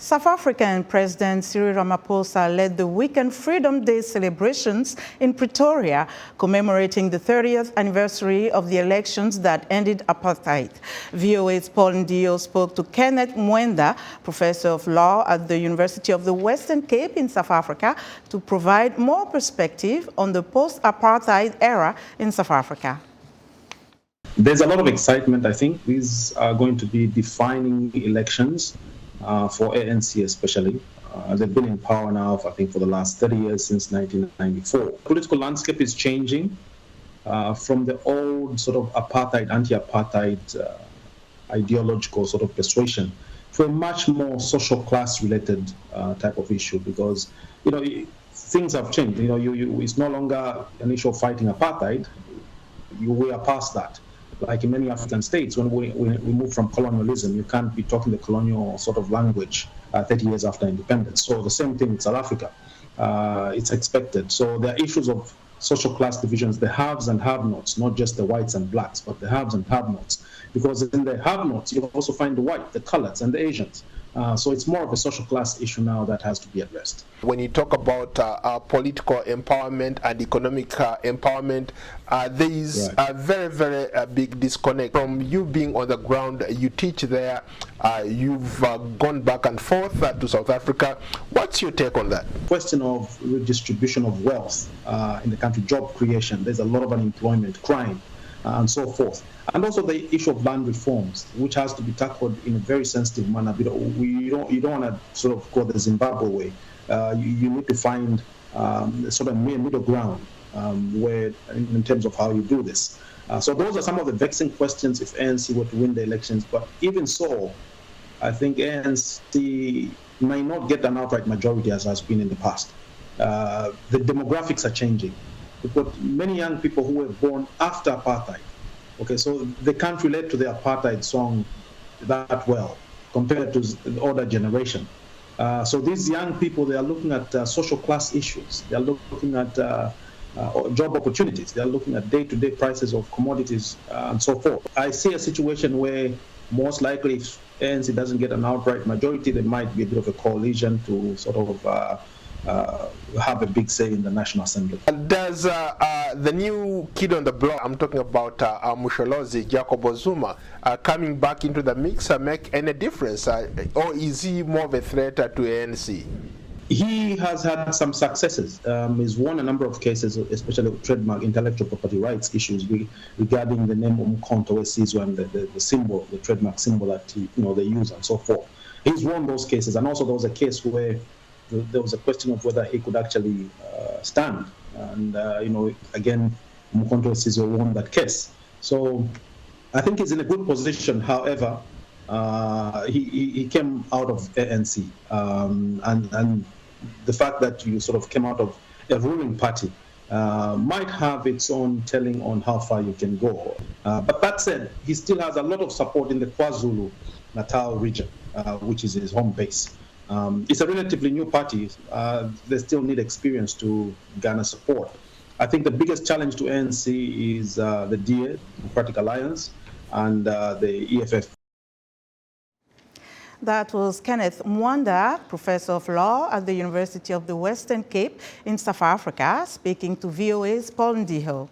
South African President Cyril Ramaphosa led the weekend Freedom Day celebrations in Pretoria, commemorating the 30th anniversary of the elections that ended apartheid. VOA's Paul Ndiho spoke to Kenneth Mwenda, professor of law at the University of the Western Cape in South Africa, to provide more perspective on the post-apartheid era in South Africa. There's a lot of excitement, I think. These are going to be defining elections for ANC especially. They've been in power now, I think, for the last 30 years, since 1994. Political landscape is changing from the old sort of apartheid, anti-apartheid ideological sort of persuasion to a much more social class related type of issue, because, you know, things have changed. You know, it's no longer an issue of fighting apartheid. We are past that. Like in many African states, when we move from colonialism, you can't be talking the colonial sort of language 30 years after independence. So the same thing in South Africa. It's expected. So there are issues of social class divisions, the haves and have-nots, not just the whites and blacks, but the haves and have-nots. Because in the have-nots, you also find the white, the coloreds, and the Asians. So it's more of a social class issue now that has to be addressed. When you talk about political empowerment and economic empowerment, there is a very, very big disconnect. From you being on the ground, you teach there, you've gone back and forth to South Africa. What's your take on that? Question of redistribution of wealth in the country, job creation. There's a lot of unemployment, crime, and so forth. And also the issue of land reforms, which has to be tackled in a very sensitive manner. You don't want to sort of go the Zimbabwe way. You need to find sort of middle ground where, in terms of how you do this. So those are some of the vexing questions if ANC were to win the elections. But even so, I think ANC may not get an outright majority as has been in the past. The demographics are changing. We've got many young people who were born after apartheid. Okay, so they can't relate to the apartheid song that well compared to the older generation. So these young people, they are looking at social class issues. They are looking at job opportunities. They are looking at day-to-day prices of commodities and so forth. I see a situation where most likely if ANC doesn't get an outright majority, there might be a bit of a coalition to sort of have a big say in the National Assembly. Does the new kid on the block, I'm talking about Musholozi, Jacob Zuma, coming back into the mix make any difference? Or is he more of a threat to ANC? He has had some successes. He's won a number of cases, especially trademark intellectual property rights issues regarding the name Umkhonto weSizwe and the symbol, the trademark symbol that they use and so forth. He's won those cases, and also there was a case where there was a question of whether he could actually stand. And, again, Umkhonto weSizwe won that case. So I think he's in a good position. However, he came out of ANC. And the fact that you sort of came out of a ruling party might have its own telling on how far you can go. But that said, he still has a lot of support in the KwaZulu-Natal region, which is his home base. It's a relatively new party. They still need experience to garner support. I think the biggest challenge to ANC is the DA, Democratic Alliance, and the EFF. That was Kenneth Mwenda, professor of law at the University of the Western Cape in South Africa, speaking to VOA's Paul Ndiho.